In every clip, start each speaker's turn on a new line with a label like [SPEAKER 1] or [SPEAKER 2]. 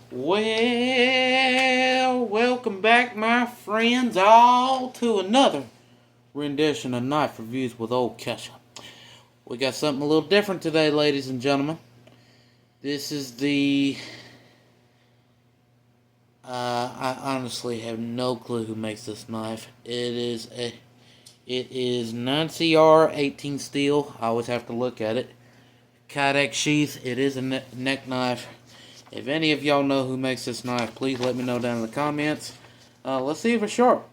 [SPEAKER 1] Well, welcome back, my friends, all to another rendition of Knife Reviews with old Kesha. We got something a little different today, ladies and gentlemen. This is the... I honestly have no clue who makes this knife. It is 9CR 18 steel. I always have to look at it. Kydex sheath. It is a neck knife. If any of y'all know who makes this knife, please let me know down in the comments. Let's see if it's sharp.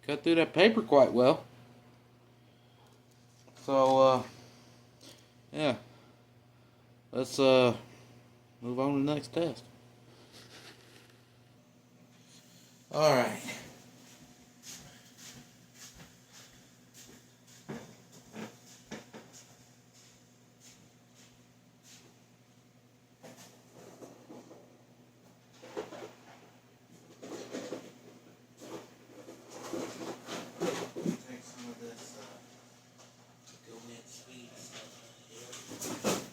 [SPEAKER 1] Cut through that paper quite well. So, yeah. Let's move on to the next test. Alright. Take some of this go mint sweet stuff out here.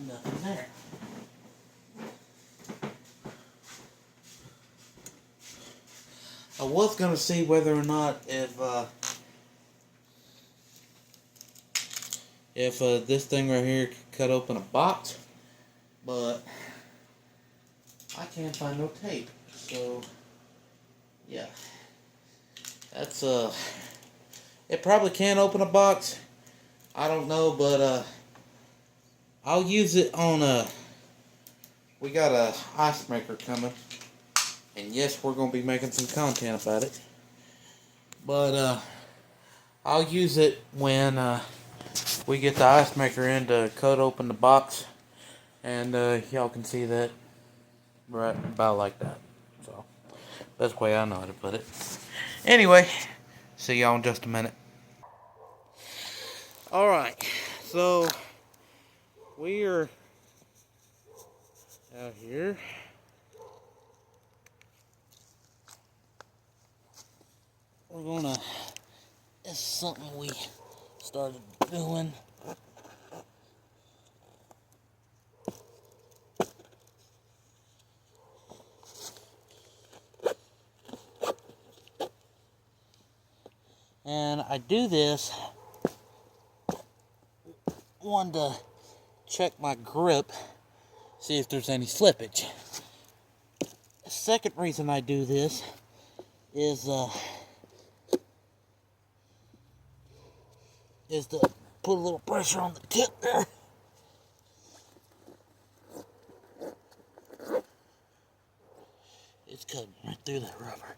[SPEAKER 1] Nothing there. I was gonna see whether or not if this thing right here could cut open a box, but I can't find no tape. So yeah, that's it probably can open a box. I don't know, but I'll use it on we got a ice maker coming. And yes, we're going to be making some content about it. But I'll use it when we get the ice maker in to cut open the box. And y'all can see that right about like that. So that's the way I know how to put it. Anyway, see y'all in just a minute. Alright, so we are out here. We're gonna, this is something we started doing. And I do this, one to check my grip, see if there's any slippage. The second reason I do this is to put a little pressure on the tip there. It's cutting right through that rubber.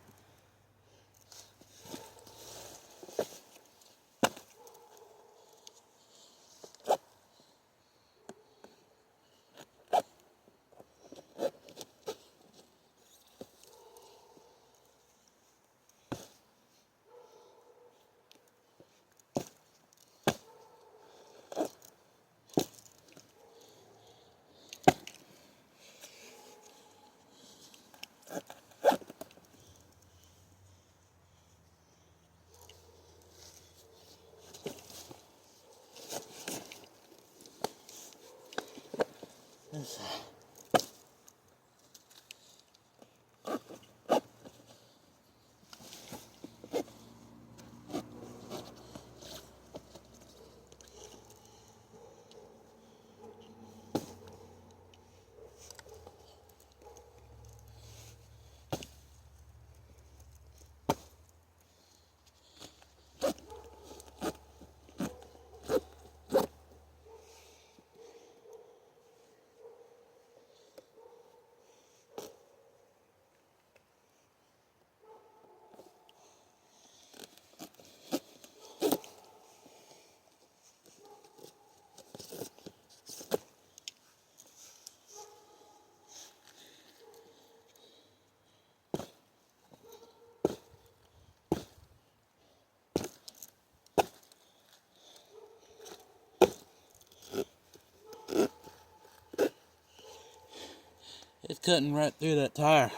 [SPEAKER 1] It's cutting right through that tire.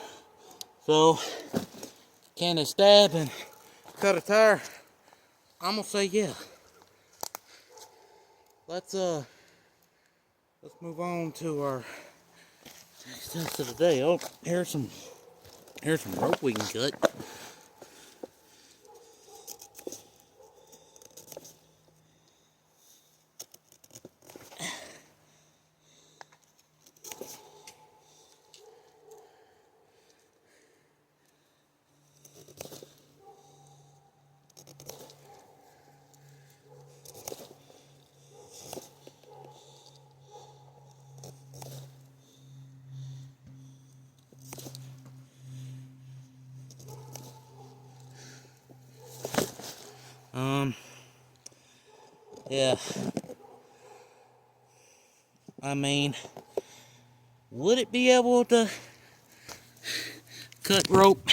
[SPEAKER 1] So, can it stab and cut a tire? I'm gonna say yeah. Let's move on to our next test of the day. Oh, here's some rope we can cut. Yeah. I mean, would it be able to cut rope?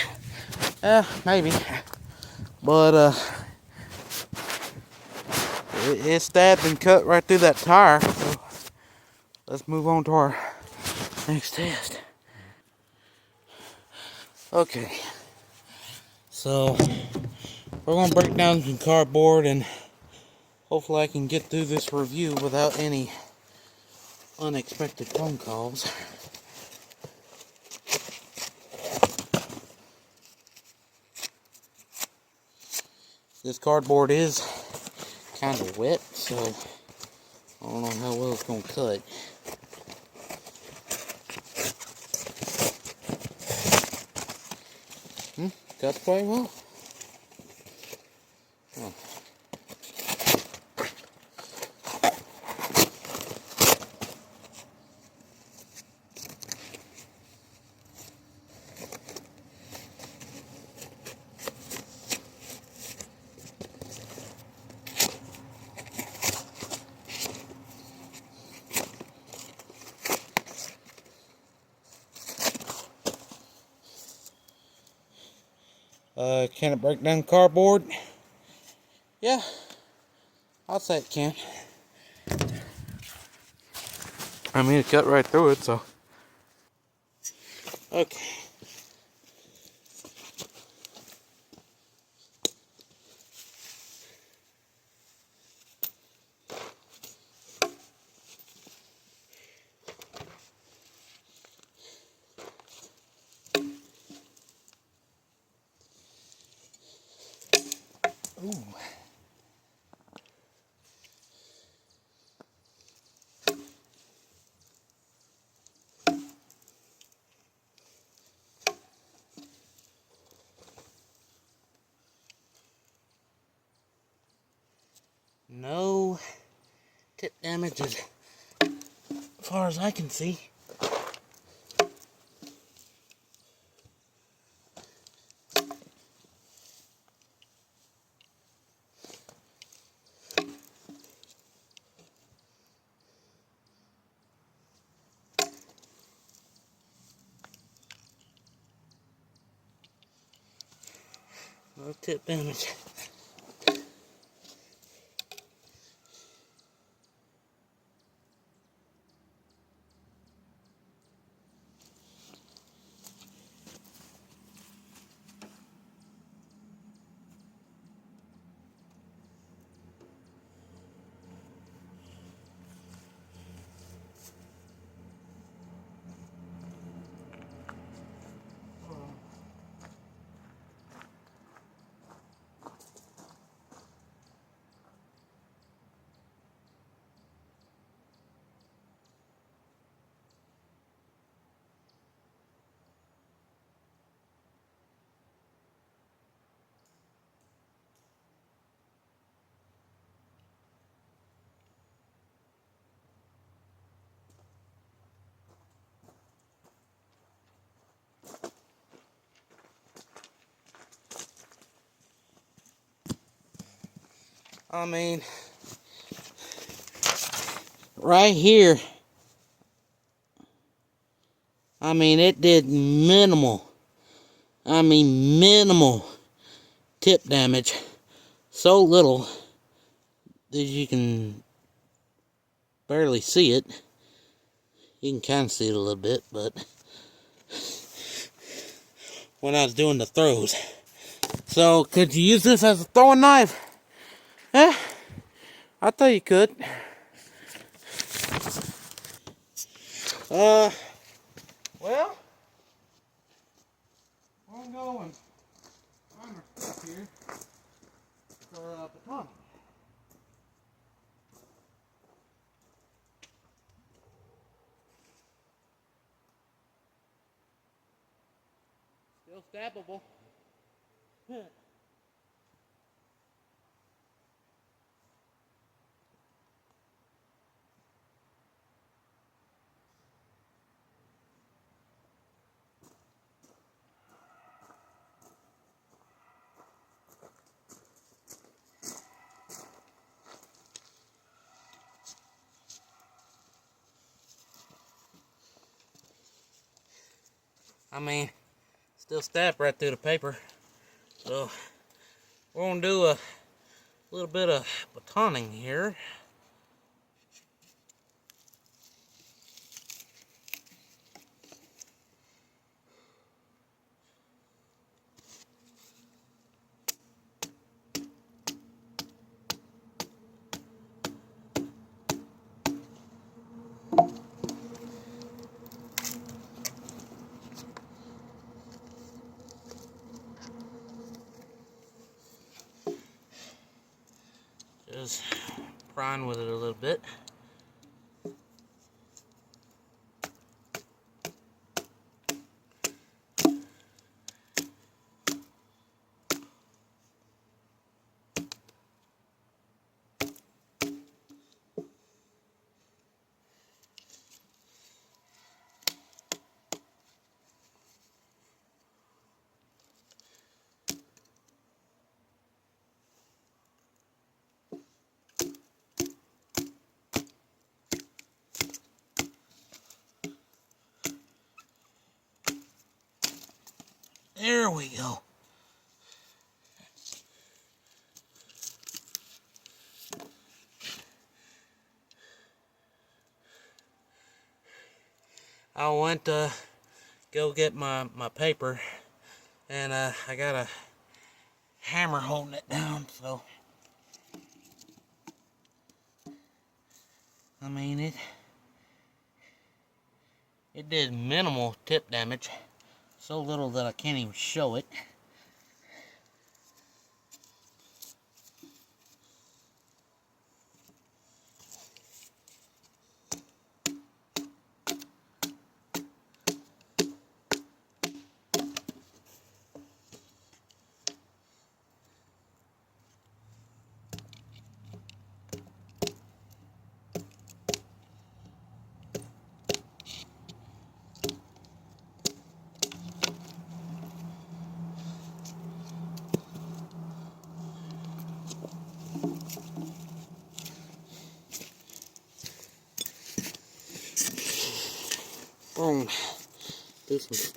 [SPEAKER 1] Maybe. But it stabbed and cut right through that tire. So let's move on to our next test. Okay. So we're gonna break down some cardboard and hopefully I can get through this review without any unexpected phone calls. This cardboard is kind of wet, so I don't know how well it's going to cut. Cuts quite well. Oh. Can it break down cardboard? Yeah, I'll say it can. I mean, it cut right through it, so. Okay. Ooh. No tip damage as far as I can see. No tip damage. I mean, right here, I mean, it did minimal, minimal tip damage. So little that you can barely see it. You can kind of see it a little bit, but when I was doing the throws. So, could you use this as a throwing knife? Eh, I thought you could. Well, I'm going on our stuff here for baton. Still stabbable. I mean, still stab right through the paper. So, we're going to do a little bit of batoning here. Just prying with it a little bit. There we go. I went to go get my paper, and I got a hammer holding it down, so I mean it did minimal tip damage, so little that I can't even show it. Boom. Do some.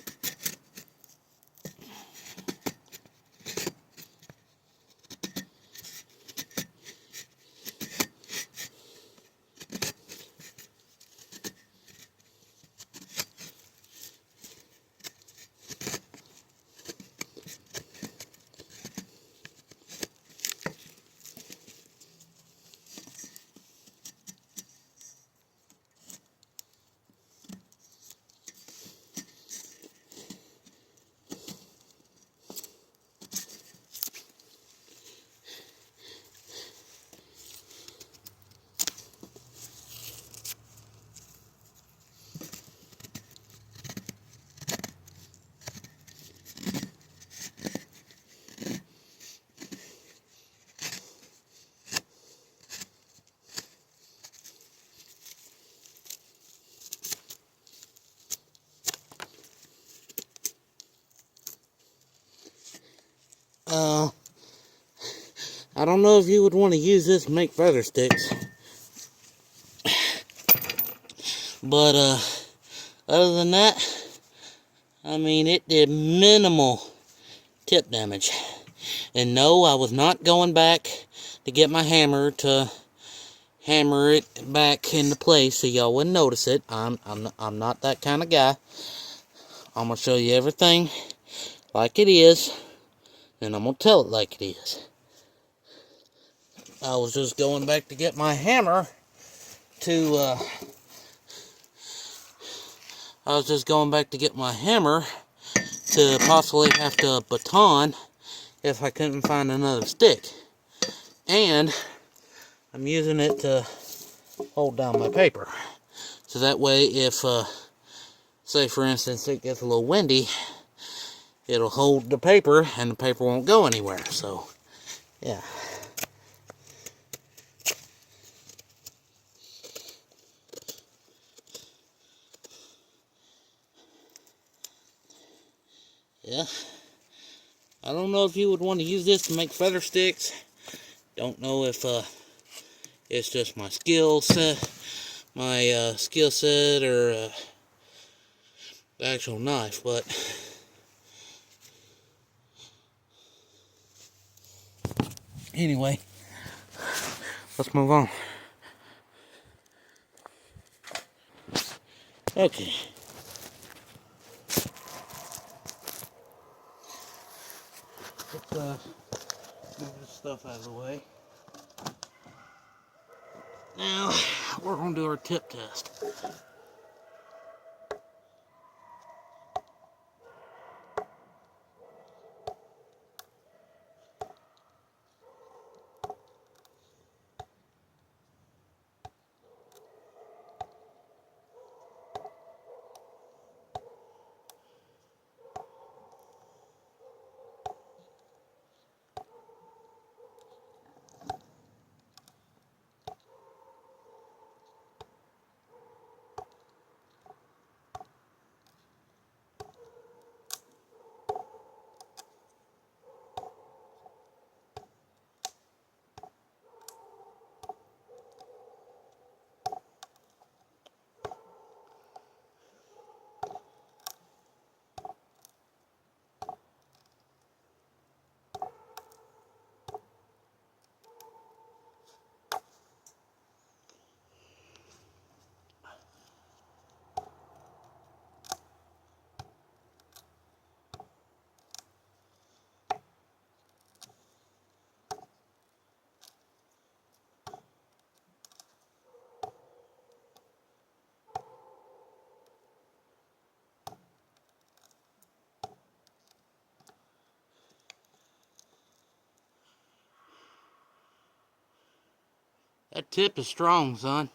[SPEAKER 1] I don't know if you would want to use this to make feather sticks. But, other than that, I mean, it did minimal tip damage. And no, I was not going back to get my hammer to hammer it back into place so y'all wouldn't notice it. I'm not that kind of guy. I'm gonna show you everything like it is, and I'm gonna tell it like it is. I was just going back to get my hammer to possibly have to baton if I couldn't find another stick. And I'm using it to hold down my paper. So that way, if, say for instance, it gets a little windy, it'll hold the paper and the paper won't go anywhere. So, yeah. Yeah. I don't know if you would want to use this to make feather sticks. Don't know if it's just my skill set, or the actual knife, but anyway, let's move on. Okay. Let's move this stuff out of the way. Now, we're going to do our tip test. That tip is strong, son.